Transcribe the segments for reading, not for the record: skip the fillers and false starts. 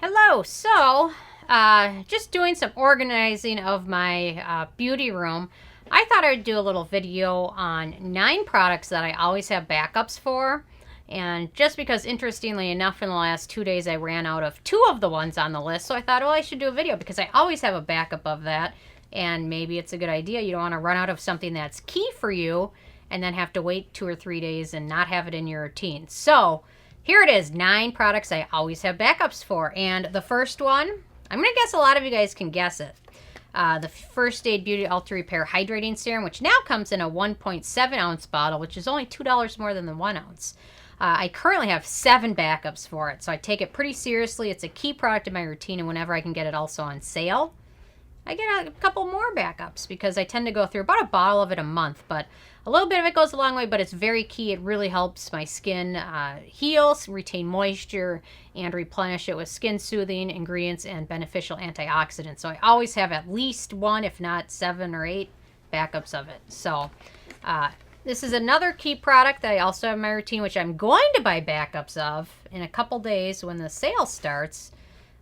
Hello. Just doing some organizing of my beauty room. I thought I'd do a little video on 9 products that I always have backups for. And just because, interestingly enough, in the last 2 days I ran out of 2 of the ones on the list, so I thought, well, I should do a video because I always have a backup of that. And maybe it's a good idea. You don't want to run out of something that's key for you and then have to wait 2 or 3 days and not have it in your routine. So, here it is, 9 products I always have backups for. And the first one, I'm going to guess a lot of you guys can guess it. The First Aid Beauty Ultra Repair Hydrating Serum, which now comes in a 1.7 ounce bottle, which is only $2 more than the 1 ounce. I currently have 7 backups for it, so I take it pretty seriously. It's a key product in my routine, and whenever I can get it also on sale, I get a couple more backups because I tend to go through about a bottle of it a month, but a little bit of it goes a long way, but it's very key. It really helps my skin heal, retain moisture, and replenish it with skin-soothing ingredients and beneficial antioxidants. So I always have at least 1, if not 7 or 8 backups of it. So this is another key product that I also have in my routine, which I'm going to buy backups of in a couple days when the sale starts.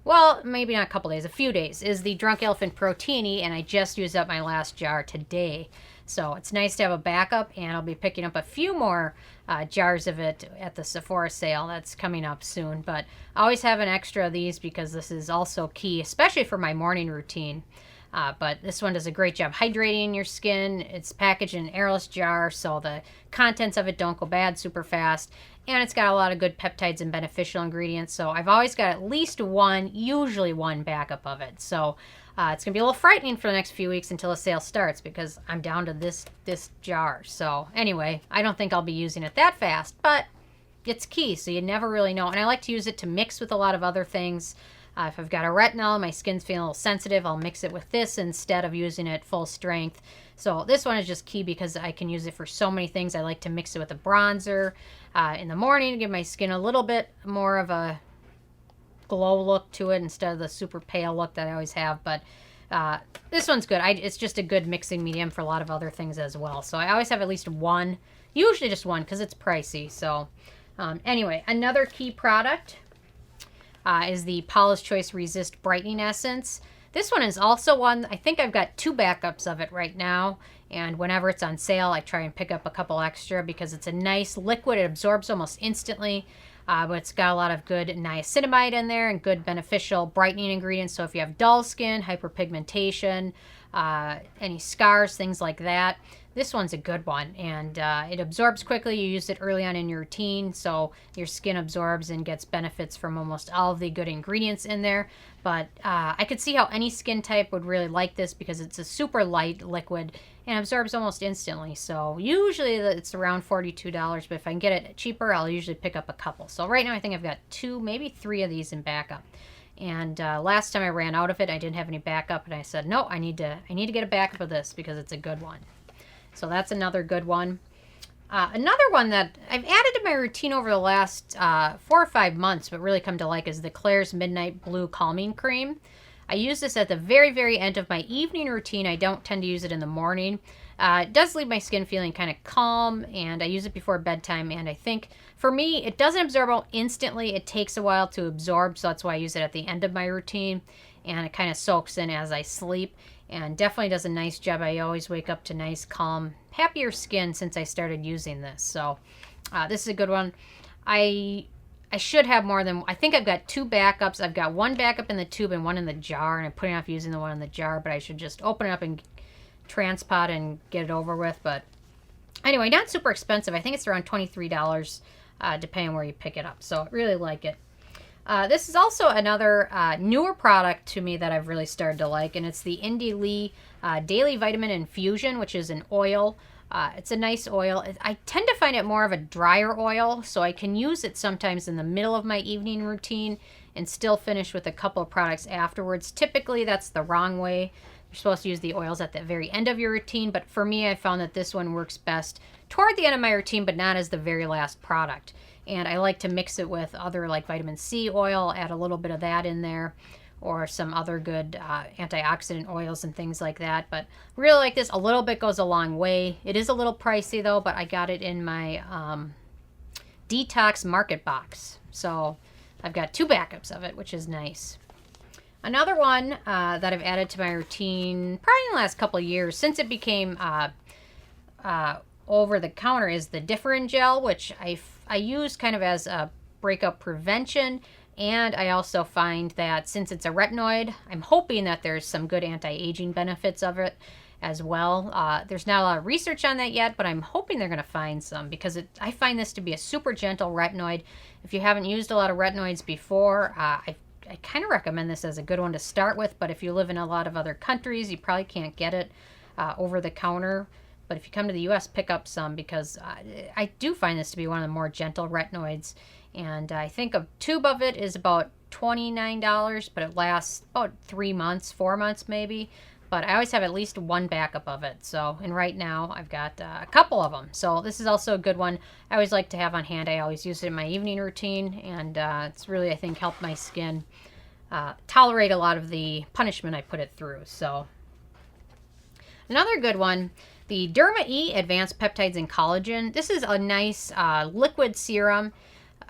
Well, maybe not a couple days, a few days, is the Drunk Elephant Protini, and I just used up my last jar today. So it's nice to have a backup, and I'll be picking up a few more jars of it at the Sephora sale that's coming up soon. But I always have an extra of these because this is also key, especially for my morning routine. But this one does a great job hydrating your skin. It's packaged in an airless jar, so the contents of it don't go bad super fast. And it's got a lot of good peptides and beneficial ingredients. So I've always got at least 1, usually 1 backup of it. So it's going to be a little frightening for the next few weeks until the sale starts because I'm down to this jar. So anyway, I don't think I'll be using it that fast, but it's key. So you never really know. And I like to use it to mix with a lot of other things. If I've got a retinol, my skin's feeling a little sensitive, I'll mix it with this instead of using it full strength. So this one is just key because I can use it for so many things. I like to mix it with a bronzer in the morning to give my skin a little bit more of a glow look to it instead of the super pale look that I always have. But this one's good. It's just a good mixing medium for a lot of other things as well. So I always have at least 1, usually just 1 because it's pricey. So anyway, another key product is the Paula's Choice Resist Brightening Essence. This one is also one, I think I've got 2 backups of it right now. And whenever it's on sale, I try and pick up a couple extra because it's a nice liquid. It absorbs almost instantly. But it's got a lot of good niacinamide in there and good beneficial brightening ingredients. So if you have dull skin, hyperpigmentation, any scars, things like that, this one's a good one. And it absorbs quickly. You use it early on in your routine, so your skin absorbs and gets benefits from almost all of the good ingredients in there. But I could see how any skin type would really like this because it's a super light liquid and absorbs almost instantly. So usually it's around $42, but if I can get it cheaper, I'll usually pick up a couple. So right now I think I've got 2, maybe 3 of these in backup. And last time I ran out of it, I didn't have any backup, and I said, no, I need to get a backup of this because it's a good one. So that's another good one. Another one that I've added to my routine over the last 4 or 5 months, but really come to like, is the Klairs Midnight Blue Calming Cream. I use this at the very, very end of my evening routine. I don't tend to use it in the morning. It does leave my skin feeling kind of calm, and I use it before bedtime. And I think for me, it doesn't absorb instantly. It takes a while to absorb, so that's why I use it at the end of my routine. And it kind of soaks in as I sleep, and definitely does a nice job. I always wake up to nice, calm, happier skin since I started using this. So this is a good one. I should have more than, I think I've got 2 backups. I've got 1 backup in the tube and 1 in the jar, and I'm putting off using the one in the jar, but I should just open it up and transpot and get it over with. But anyway, not super expensive. I think it's around $23 depending on where you pick it up. So I really like it. This is also another newer product to me that I've really started to like, and it's the Indy Lee Daily Vitamin Infusion, which is an oil. It's a nice oil. I tend to find it more of a drier oil, so I can use it sometimes in the middle of my evening routine and still finish with a couple of products afterwards. Typically, that's the wrong way. You're supposed to use the oils at the very end of your routine, but for me, I found that this one works best toward the end of my routine, but not as the very last product. And I like to mix it with other like vitamin C oil, add a little bit of that in there, or some other good antioxidant oils and things like that. But really like this. A little bit goes a long way. It is a little pricey though, but I got it in my detox market box. So I've got 2 backups of it, which is nice. Another one that I've added to my routine probably in the last couple of years since it became over the counter is the Differin gel, which I use kind of as a breakout prevention. And I also find that since it's a retinoid, I'm hoping that there's some good anti-aging benefits of it as well. There's not a lot of research on that yet, but I'm hoping they're going to find some because I find this to be a super gentle retinoid. If you haven't used a lot of retinoids before, I kind of recommend this as a good one to start with, but if you live in a lot of other countries, you probably can't get it over the counter. But if you come to the U.S., pick up some because I do find this to be one of the more gentle retinoids. And I think a tube of it is about $29, but it lasts about 3 months, 4 months maybe. But I always have at least 1 backup of it. So, and right now I've got a couple of them. So this is also a good one I always like to have on hand. I always use it in my evening routine. And it's really, I think, helped my skin tolerate a lot of the punishment I put it through. So another good one, the DermaE Advanced Peptides and Collagen. This is a nice liquid serum.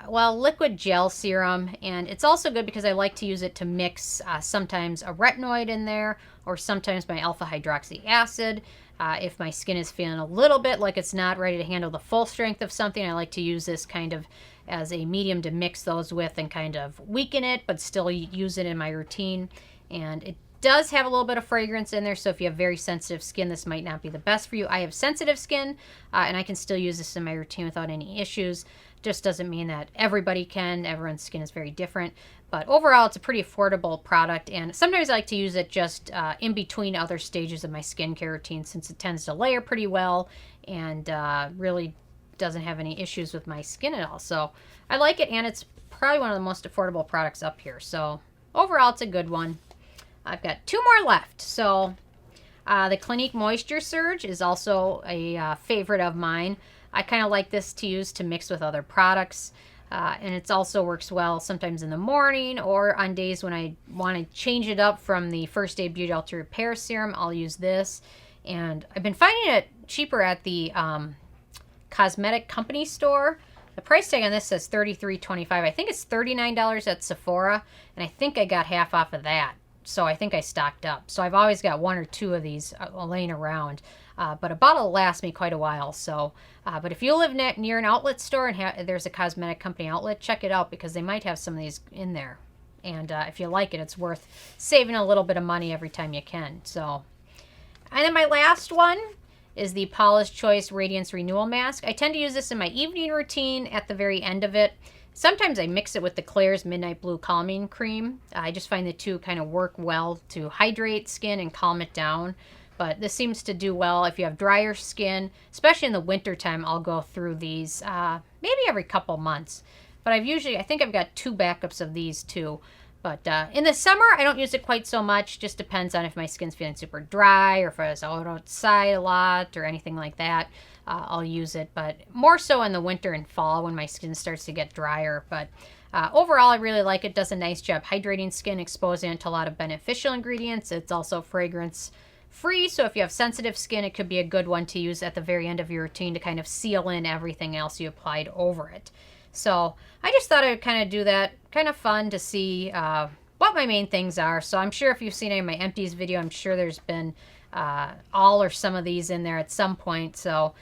Well, liquid gel serum, and it's also good because I like to use it to mix sometimes a retinoid in there or sometimes my alpha hydroxy acid. If my skin is feeling a little bit like it's not ready to handle the full strength of something, I like to use this kind of as a medium to mix those with and kind of weaken it, but still use it in my routine. And it does have a little bit of fragrance in there, so if you have very sensitive skin, this might not be the best for you. I have sensitive skin, and I can still use this in my routine without any issues. Just doesn't mean that everybody can. Everyone's skin is very different. But overall, it's a pretty affordable product, and sometimes I like to use it just in between other stages of my skincare routine since it tends to layer pretty well and really doesn't have any issues with my skin at all. So I like it, and it's probably one of the most affordable products up here. So overall, it's a good one. I've got 2 more left. So the Clinique Moisture Surge is also a favorite of mine. I kind of like this to use to mix with other products. And it also works well sometimes in the morning or on days when I want to change it up from the First Aid Beauty Ultra Repair Serum. I'll use this. And I've been finding it cheaper at the cosmetic company store. The price tag on this says $33.25. I think it's $39 at Sephora. And I think I got half off of that. So I think I stocked up. So I've always got 1 or 2 of these laying around. But a bottle will last me quite a while. So, but if you live near an outlet store and there's a cosmetic company outlet, check it out because they might have some of these in there. And if you like it, it's worth saving a little bit of money every time you can. So, and then my last one is the Paula's Choice Radiance Renewal Mask. I tend to use this in my evening routine at the very end of it. Sometimes I mix it with the Klairs Midnight Blue Calming Cream. I just find the two kind of work well to hydrate skin and calm it down. But this seems to do well if you have drier skin, especially in the wintertime. I'll go through these maybe every couple months. But I think I've got 2 backups of these too. But in the summer, I don't use it quite so much. Just depends on if my skin's feeling super dry or if I was out outside a lot or anything like that. I'll use it. But more so in the winter and fall when my skin starts to get drier. But overall, I really like it. It does a nice job hydrating skin, exposing it to a lot of beneficial ingredients. It's also fragrance free, so if you have sensitive skin, it could be a good one to use at the very end of your routine to kind of seal in everything else you applied over it. So I just thought I would kind of do that. Kind of fun to see what my main things are. So I'm sure if you've seen any of my empties video, I'm sure there's been all or some of these in there at some point. So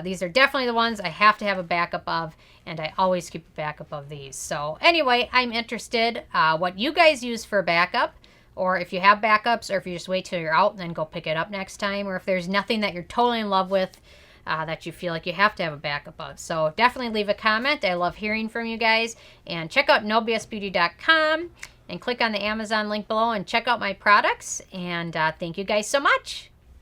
these are definitely the ones I have to have a backup of, and I always keep a backup of these. So anyway, I'm interested what you guys use for a backup. Or if you have backups, or if you just wait till you're out and then go pick it up next time, or if there's nothing that you're totally in love with that you feel like you have to have a backup of. So definitely leave a comment. I love hearing from you guys. And check out nobsbeauty.com and click on the Amazon link below and check out my products. And thank you guys so much.